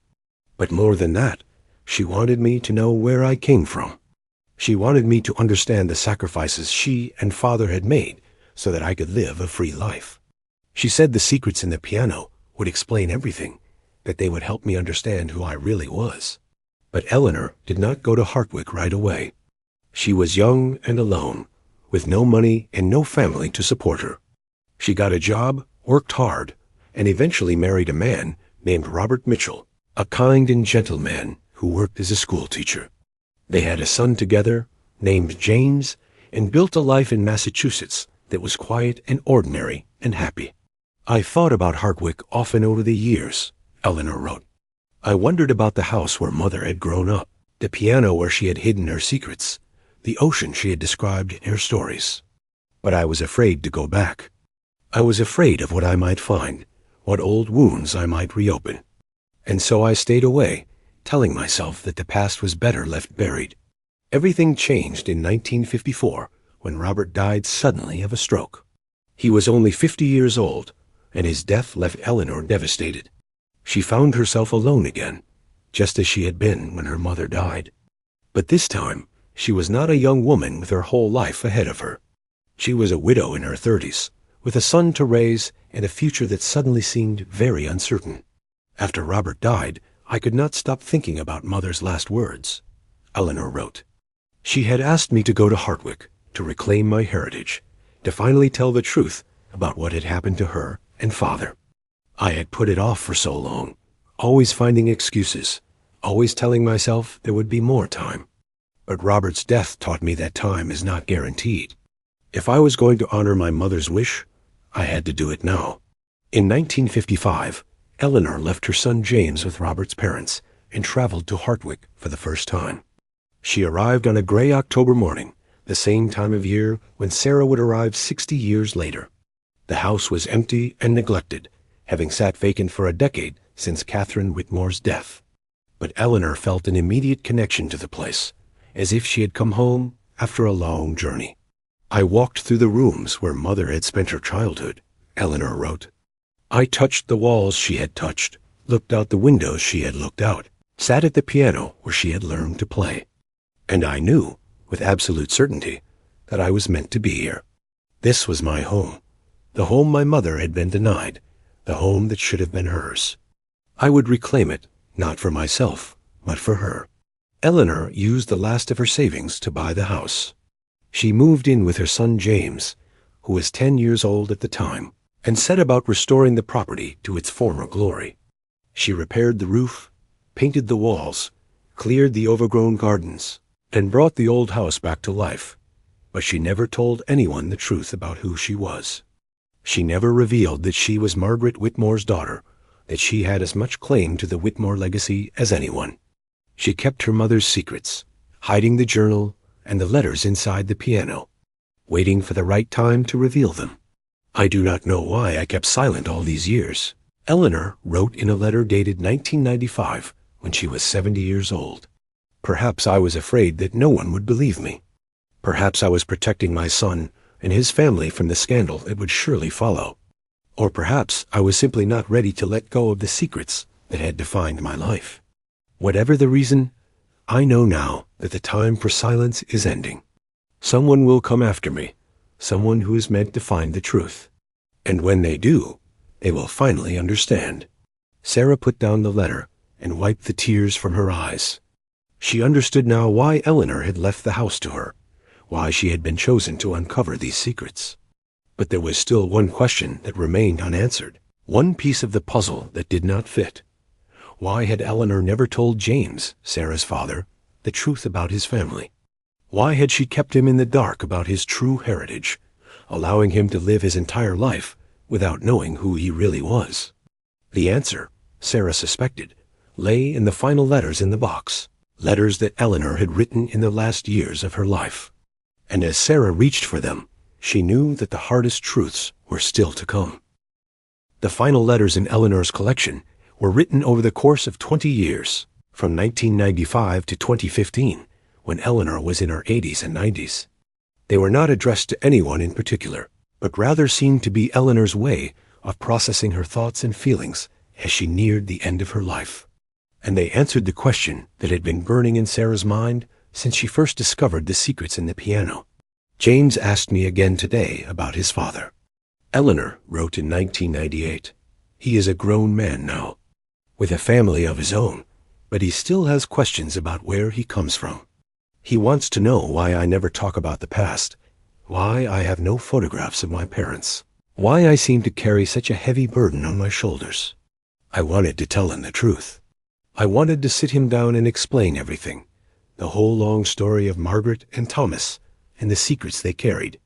S1: But more than that, she wanted me to know where I came from. She wanted me to understand the sacrifices she and Father had made so that I could live a free life. She said the secrets in the piano would explain everything, that they would help me understand who I really was. But Eleanor did not go to Hartwick right away. She was young and alone, with no money and no family to support her. She got a job, worked hard, and eventually married a man named Robert Mitchell, a kind and gentle man who worked as a school teacher. They had a son together, named James, and built a life in Massachusetts that was quiet and ordinary and happy. I thought about Hartwick often over the years, Eleanor wrote. I wondered about the house where Mother had grown up, the piano where she had hidden her secrets, the ocean she had described in her stories. But I was afraid to go back. I was afraid of what I might find, what old wounds I might reopen. And so I stayed away, telling myself that the past was better left buried. Everything changed in 1954 when Robert died suddenly of a stroke. He was only 50 years old, and his death left Eleanor devastated. She found herself alone again, just as she had been when her mother died. But this time, she was not a young woman with her whole life ahead of her. She was a widow in her 30s, with a son to raise and a future that suddenly seemed very uncertain. After Robert died, I could not stop thinking about Mother's last words, Eleanor wrote. She had asked me to go to Hartwick, to reclaim my heritage, to finally tell the truth about what had happened to her and Father. I had put it off for so long, always finding excuses, always telling myself there would be more time. But Robert's death taught me that time is not guaranteed. If I was going to honor my mother's wish, I had to do it now. In 1955, Eleanor left her son James with Robert's parents and traveled to Hartwick for the first time. She arrived on a gray October morning, the same time of year when Sarah would arrive 60 years later. The house was empty and neglected, having sat vacant for a decade since Catherine Whitmore's death. But Eleanor felt an immediate connection to the place, as if she had come home after a long journey. I walked through the rooms where Mother had spent her childhood, Eleanor wrote. I touched the walls she had touched, looked out the windows she had looked out, sat at the piano where she had learned to play. And I knew, with absolute certainty, that I was meant to be here. This was my home. The home my mother had been denied, the home that should have been hers. I would reclaim it, not for myself, but for her. Eleanor used the last of her savings to buy the house. She moved in with her son James, who was 10 years old at the time, and set about restoring the property to its former glory. She repaired the roof, painted the walls, cleared the overgrown gardens, and brought the old house back to life. But she never told anyone the truth about who she was. She never revealed that she was Margaret Whitmore's daughter, that she had as much claim to the Whitmore legacy as anyone. She kept her mother's secrets, hiding the journal and the letters inside the piano, waiting for the right time to reveal them. I do not know why I kept silent all these years. Eleanor wrote in a letter dated 1995 when she was 70 years old. Perhaps I was afraid that no one would believe me. Perhaps I was protecting my son and his family from the scandal that would surely follow. Or perhaps I was simply not ready to let go of the secrets that had defined my life. Whatever the reason, I know now that the time for silence is ending. Someone will come after me, someone who is meant to find the truth. And when they do, they will finally understand. Sarah put down the letter and wiped the tears from her eyes. She understood now why Eleanor had left the house to her, why she had been chosen to uncover these secrets. But there was still one question that remained unanswered, one piece of the puzzle that did not fit. Why had Eleanor never told James, Sarah's father, the truth about his family? Why had she kept him in the dark about his true heritage, allowing him to live his entire life without knowing who he really was? The answer, Sarah suspected, lay in the final letters in the box, letters that Eleanor had written in the last years of her life. And as Sarah reached for them, she knew that the hardest truths were still to come. The final letters in Eleanor's collection were written over the course of 20 years, from 1995 to 2015, when Eleanor was in her 80s and 90s. They were not addressed to anyone in particular, but rather seemed to be Eleanor's way of processing her thoughts and feelings as she neared the end of her life. And they answered the question that had been burning in Sarah's mind since she first discovered the secrets in the piano. James asked me again today about his father. Eleanor wrote in 1998, "He is a grown man now, with a family of his own, but he still has questions about where he comes from. He wants to know why I never talk about the past, why I have no photographs of my parents, why I seem to carry such a heavy burden on my shoulders." I wanted to tell him the truth. I wanted to sit him down and explain everything, the whole long story of Margaret and Thomas and the secrets they carried.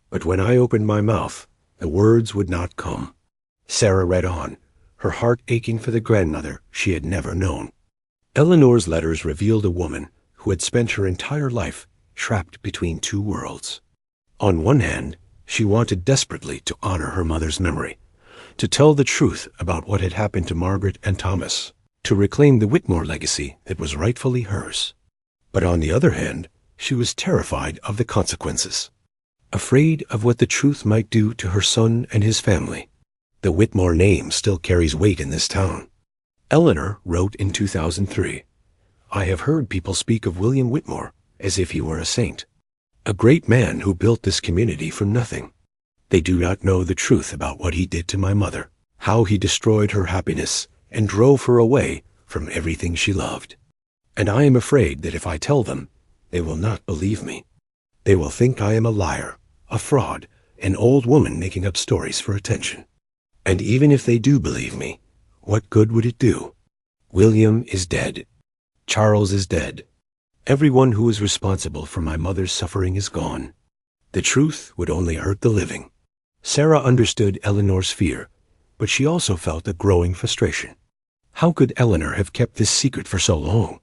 S1: But when I opened my mouth, the words would not come. Sarah read on, her heart aching for the grandmother she had never known. Eleanor's letters revealed a woman who had spent her entire life trapped between two worlds. On one hand, she wanted desperately to honor her mother's memory, to tell the truth about what had happened to Margaret and Thomas, to reclaim the Whitmore legacy that was rightfully hers. But on the other hand, she was terrified of the consequences, afraid of what the truth might do to her son and his family. The Whitmore name still carries weight in this town. Eleanor wrote in 2003, "I have heard people speak of William Whitmore as if he were a saint, a great man who built this community from nothing. They do not know the truth about what he did to my mother, how he destroyed her happiness and drove her away from everything she loved. And I am afraid that if I tell them, they will not believe me. They will think I am a liar, a fraud, an old woman making up stories for attention. And even if they do believe me, what good would it do? William is dead. Charles is dead. Everyone who was responsible for my mother's suffering is gone. The truth would only hurt the living." Sarah understood Eleanor's fear, but she also felt a growing frustration. How could Eleanor have kept this secret for so long?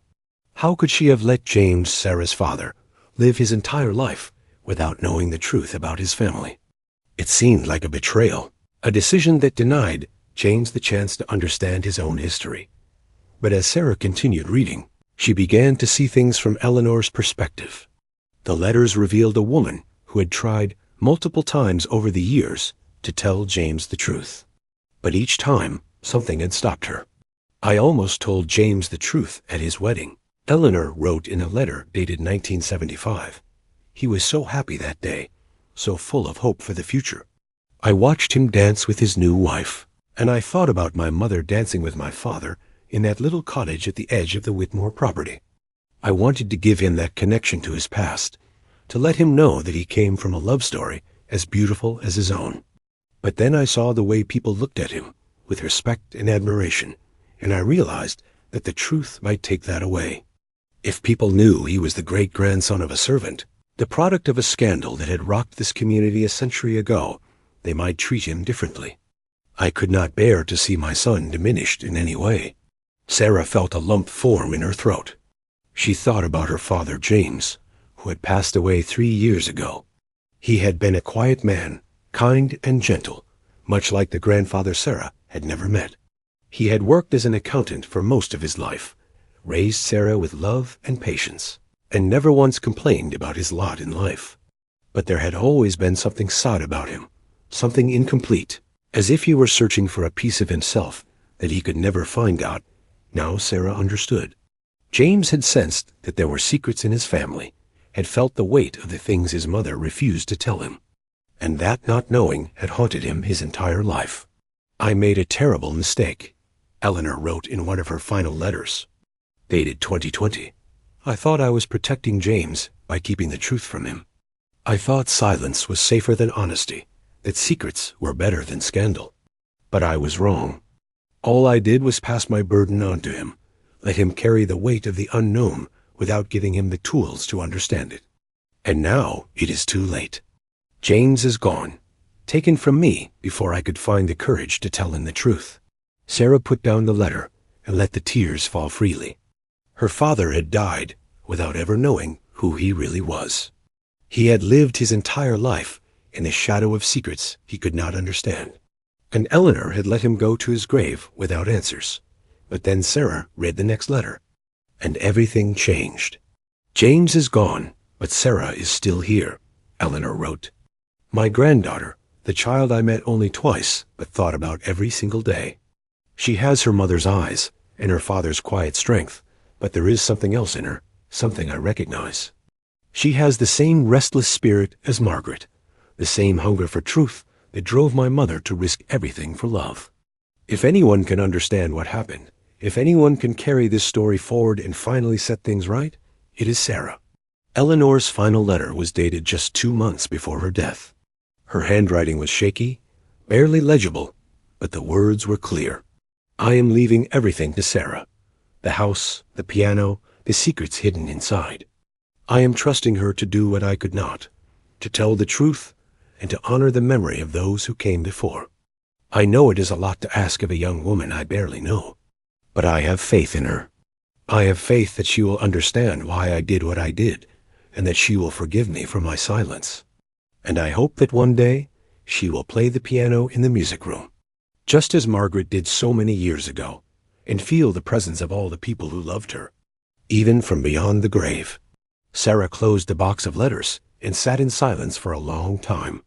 S1: How could she have let James, Sarah's father, live his entire life without knowing the truth about his family? It seemed like a betrayal, a decision that denied James the chance to understand his own history. But as Sarah continued reading, she began to see things from Eleanor's perspective. The letters revealed a woman who had tried multiple times over the years to tell James the truth. But each time, something had stopped her. "I almost told James the truth at his wedding," Eleanor wrote in a letter dated 1975. "He was so happy that day, so full of hope for the future. I watched him dance with his new wife, and I thought about my mother dancing with my father in that little cottage at the edge of the Whitmore property. I wanted to give him that connection to his past, to let him know that he came from a love story as beautiful as his own. But then I saw the way people looked at him, with respect and admiration, and I realized that the truth might take that away. If people knew he was the great-grandson of a servant, the product of a scandal that had rocked this community a century ago, they might treat him differently. I could not bear to see my son diminished in any way. Sarah felt a lump form in her throat. She thought about her father, James, who had passed away 3 years ago. He had been a quiet man, kind and gentle, much like the grandfather Sarah had never met. He had worked as an accountant for most of his life, raised Sarah with love and patience, and never once complained about his lot in life. But there had always been something sad about him, something incomplete, as if he were searching for a piece of himself that he could never find out. Now Sarah understood. James had sensed that there were secrets in his family, had felt the weight of the things his mother refused to tell him, and that not knowing had haunted him his entire life. "I made a terrible mistake," Eleanor wrote in one of her final letters, dated 2020. "I thought I was protecting James by keeping the truth from him. I thought silence was safer than honesty, that secrets were better than scandal. But I was wrong. All I did was pass my burden on to him, let him carry the weight of the unknown without giving him the tools to understand it. And now it is too late. James is gone, taken from me before I could find the courage to tell him the truth." Sarah put down the letter and let the tears fall freely. Her father had died without ever knowing who he really was. He had lived his entire life in the shadow of secrets he could not understand. And Eleanor had let him go to his grave without answers. But then Sarah read the next letter, and everything changed. "James is gone, but Sarah is still here," Eleanor wrote. "My granddaughter, the child I met only twice but thought about every single day. She has her mother's eyes and her father's quiet strength, but there is something else in her, something I recognize. She has the same restless spirit as Margaret, the same hunger for truth that drove my mother to risk everything for love. If anyone can understand what happened, if anyone can carry this story forward and finally set things right, it is Sarah." Eleanor's final letter was dated just 2 months before her death. Her handwriting was shaky, barely legible, but the words were clear. "I am leaving everything to Sarah. The house, the piano, the secrets hidden inside. I am trusting her to do what I could not, to tell the truth and to honor the memory of those who came before. I know it is a lot to ask of a young woman I barely know, but I have faith in her. I have faith that she will understand why I did what I did, and that she will forgive me for my silence. And I hope that one day she will play the piano in the music room, just as Margaret did so many years ago, and feel the presence of all the people who loved her, even from beyond the grave." Sarah closed the box of letters and sat in silence for a long time.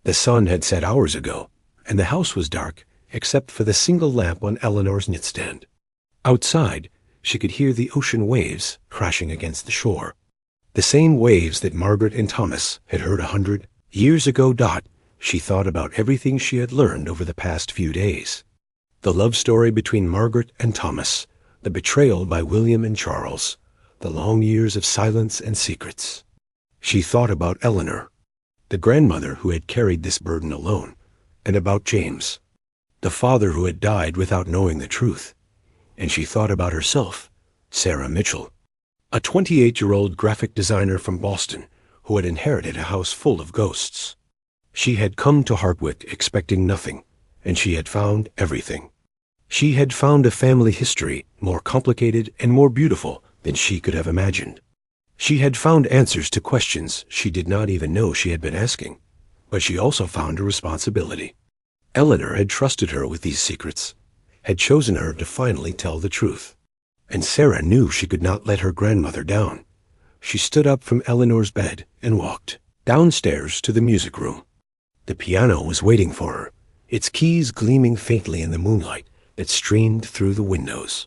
S1: The sun had set hours ago, and the house was dark except for the single lamp on Eleanor's knitstand. Outside, she could hear the ocean waves crashing against the shore. The same waves that Margaret and Thomas had heard 100 years ago. She thought about everything she had learned over the past few days. The love story between Margaret and Thomas, the betrayal by William and Charles, the long years of silence and secrets. She thought about Eleanor, the grandmother who had carried this burden alone, and about James, the father who had died without knowing the truth. And she thought about herself, Sarah Mitchell, a 28-year-old graphic designer from Boston who had inherited a house full of ghosts. She had come to Hartwick expecting nothing, and she had found everything. She had found a family history more complicated and more beautiful than she could have imagined. She had found answers to questions she did not even know she had been asking, but she also found a responsibility. Eleanor had trusted her with these secrets, had chosen her to finally tell the truth. And Sarah knew she could not let her grandmother down. She stood up from Eleanor's bed and walked downstairs to the music room. The piano was waiting for her, its keys gleaming faintly in the moonlight that streamed through the windows.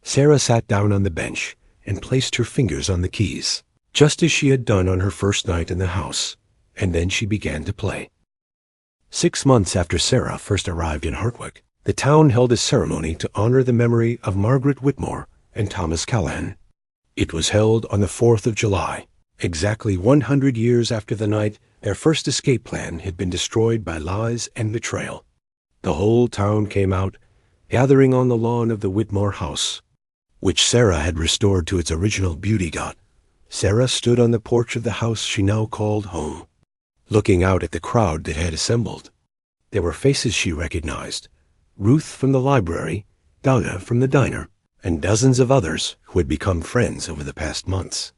S1: Sarah sat down on the bench and placed her fingers on the keys, just as she had done on her first night in the house, and then she began to play. 6 months after Sarah first arrived in Hartwick, the town held a ceremony to honor the memory of Margaret Whitmore and Thomas Callahan. It was held on the 4th of July, exactly 100 years after the night their first escape plan had been destroyed by lies and betrayal. The whole town came out, gathering on the lawn of the Whitmore house, which Sarah had restored to its original beauty god. Sarah stood on the porch of the house she now called home, looking out at the crowd that had assembled. There were faces she recognized: Ruth from the library, Donna from the diner, and dozens of others who had become friends over the past months.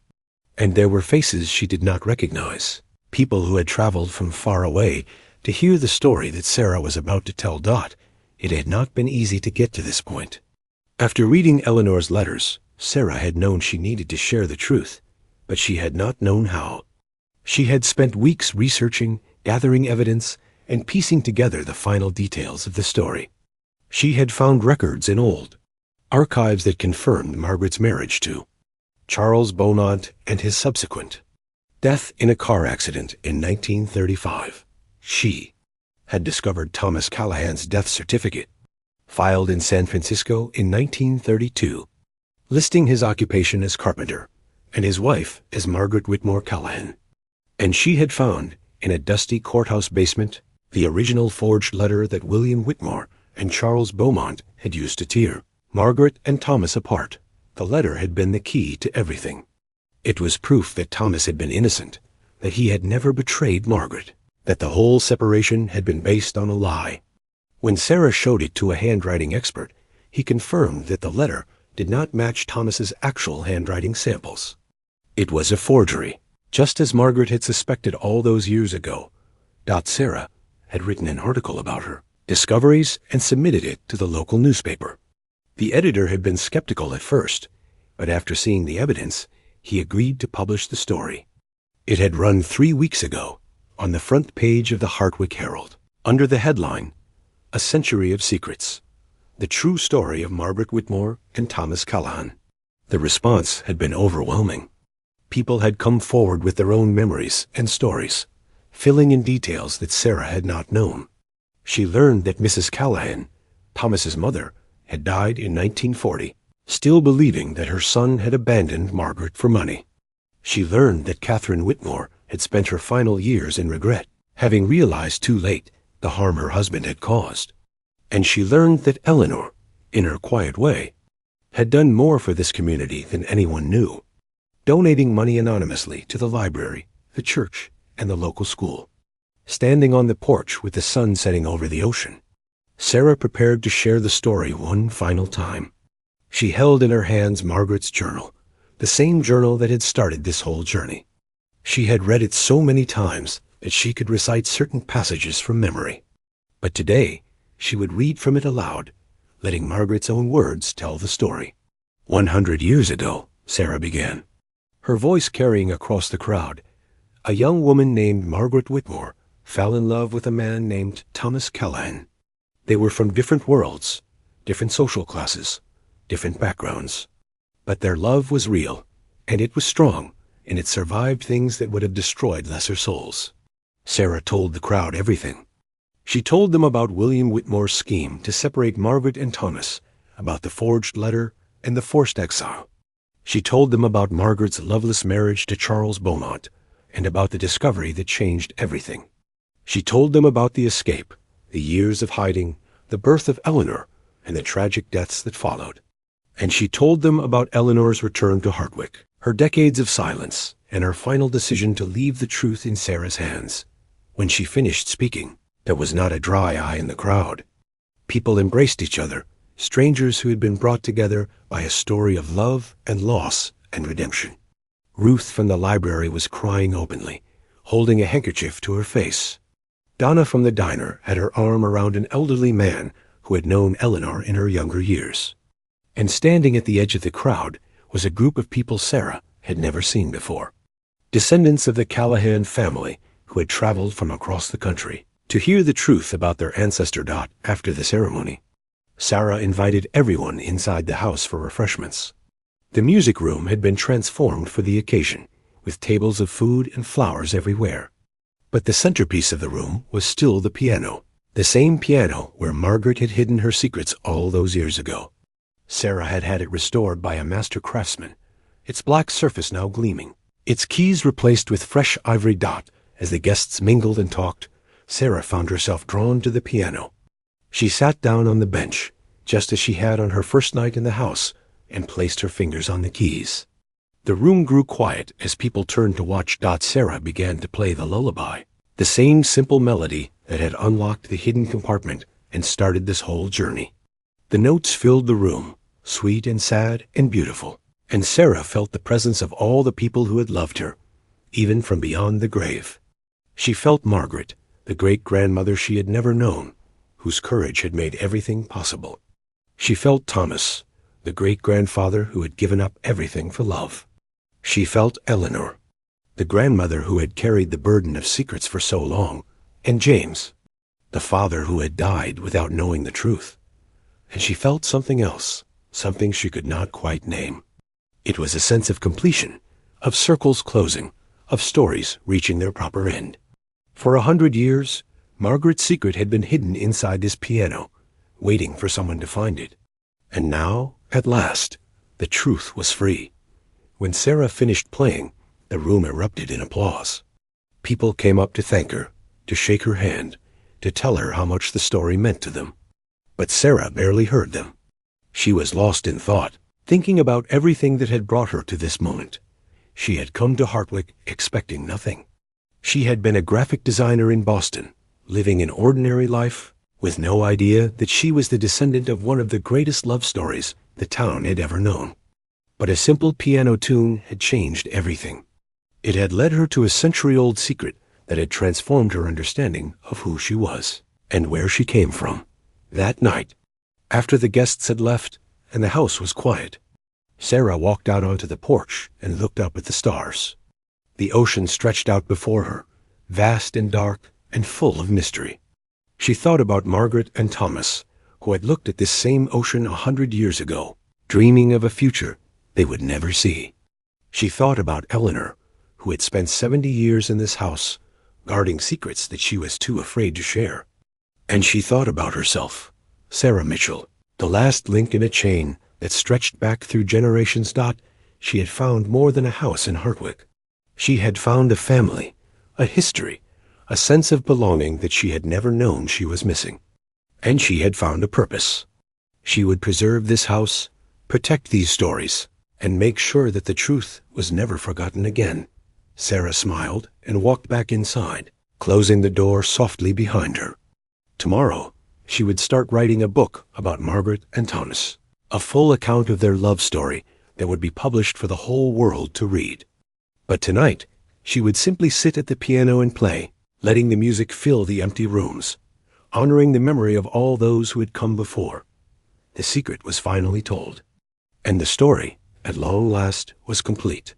S1: And there were faces she did not recognize, people who had traveled from far away to hear the story that Sarah was about to tell Dot. It had not been easy to get to this point. After reading Eleanor's letters, Sarah had known she needed to share the truth, but she had not known how. She had spent weeks researching, gathering evidence, and piecing together the final details of the story. She had found records in old archives that confirmed Margaret's marriage to Charles Beaumont and his subsequent death in a car accident in 1935. She had discovered Thomas Callahan's death certificate, filed in San Francisco in 1932, listing his occupation as carpenter and his wife as Margaret Whitmore Callahan. And she had found, in a dusty courthouse basement, the original forged letter that William Whitmore and Charles Beaumont had used to tear Margaret and Thomas apart. The letter had been the key to everything. It was proof that Thomas had been innocent, that he had never betrayed Margaret, that the whole separation had been based on a lie. When Sarah showed it to a handwriting expert, he confirmed that the letter did not match Thomas's actual handwriting samples. It was a forgery, just as Margaret had suspected all those years ago. Sarah had written an article about her discoveries and submitted it to the local newspaper. The editor had been skeptical at first, but after seeing the evidence, he agreed to publish the story. It had run 3 weeks ago on the front page of the Hartwick Herald, under the headline, "A Century of Secrets: The True Story of Margaret Whitmore and Thomas Callahan." The response had been overwhelming. People had come forward with their own memories and stories, filling in details that Sarah had not known. She learned that Mrs. Callahan, Thomas's mother, had died in 1940, still believing that her son had abandoned Margaret for money. She learned that Catherine Whitmore had spent her final years in regret, having realized too late the harm her husband had caused. And she learned that Eleanor, in her quiet way, had done more for this community than anyone knew, donating money anonymously to the library, the church, and the local school. Standing on the porch with the sun setting over the ocean, Sarah prepared to share the story one final time. She held in her hands Margaret's journal, the same journal that had started this whole journey. She had read it so many times that she could recite certain passages from memory. But today, she would read from it aloud, letting Margaret's own words tell the story. 100 years ago, Sarah began, her voice carrying across the crowd, a young woman named Margaret Whitmore fell in love with a man named Thomas Callahan. They were from different worlds, different social classes, different backgrounds. But their love was real, and it was strong, and it survived things that would have destroyed lesser souls. Sarah told the crowd everything. She told them about William Whitmore's scheme to separate Margaret and Thomas, about the forged letter and the forced exile. She told them about Margaret's loveless marriage to Charles Beaumont, and about the discovery that changed everything. She told them about the escape, the years of hiding, the birth of Eleanor, and the tragic deaths that followed. And she told them about Eleanor's return to Hartwick, her decades of silence, and her final decision to leave the truth in Sarah's hands. When she finished speaking, there was not a dry eye in the crowd. People embraced each other, strangers who had been brought together by a story of love and loss and redemption. Ruth from the library was crying openly, holding a handkerchief to her face. Donna from the diner had her arm around an elderly man who had known Eleanor in her younger years. And standing at the edge of the crowd was a group of people Sarah had never seen before. Descendants of the Callahan family who had traveled from across the country to hear the truth about their ancestor Dot after the ceremony. Sarah invited everyone inside the house for refreshments. The music room had been transformed for the occasion, with tables of food and flowers everywhere. But the centerpiece of the room was still the piano. The same piano where Margaret had hidden her secrets all those years ago. Sarah had had it restored by a master craftsman, its black surface now gleaming, its keys replaced with fresh ivory dot. As the guests mingled and talked, Sarah found herself drawn to the piano. She sat down on the bench, just as she had on her first night in the house, and placed her fingers on the keys. The room grew quiet as people turned to watch. Sarah began to play the lullaby, the same simple melody that had unlocked the hidden compartment and started this whole journey. The notes filled the room, sweet and sad and beautiful, and Sarah felt the presence of all the people who had loved her, even from beyond the grave. She felt Margaret, the great-grandmother she had never known, whose courage had made everything possible. She felt Thomas, the great-grandfather who had given up everything for love. She felt Eleanor, the grandmother who had carried the burden of secrets for so long, and James, the father who had died without knowing the truth. And she felt something else, something she could not quite name. It was a sense of completion, of circles closing, of stories reaching their proper end. For 100 years, Margaret's secret had been hidden inside this piano, waiting for someone to find it. And now, at last, the truth was free. When Sarah finished playing, the room erupted in applause. People came up to thank her, to shake her hand, to tell her how much the story meant to them. But Sarah barely heard them. She was lost in thought, thinking about everything that had brought her to this moment. She had come to Hartwick expecting nothing. She had been a graphic designer in Boston, living an ordinary life, with no idea that she was the descendant of one of the greatest love stories the town had ever known. But a simple piano tune had changed everything. It had led her to a century-old secret that had transformed her understanding of who she was and where she came from. That night, after the guests had left and the house was quiet, Sarah walked out onto the porch and looked up at the stars. The ocean stretched out before her, vast and dark and full of mystery. She thought about Margaret and Thomas, who had looked at this same ocean 100 years ago, dreaming of a future they would never see. She thought about Eleanor, who had spent 70 years in this house, guarding secrets that she was too afraid to share. And she thought about herself, Sarah Mitchell, the last link in a chain that stretched back through generations. She had found more than a house in Hartwick. She had found a family, a history, a sense of belonging that she had never known she was missing. And she had found a purpose. She would preserve this house, protect these stories, and make sure that the truth was never forgotten again. Sarah smiled and walked back inside, closing the door softly behind her. Tomorrow, she would start writing a book about Margaret and Thomas, a full account of their love story that would be published for the whole world to read. But tonight, she would simply sit at the piano and play, letting the music fill the empty rooms, honoring the memory of all those who had come before. The secret was finally told, and the story, at long last, was complete.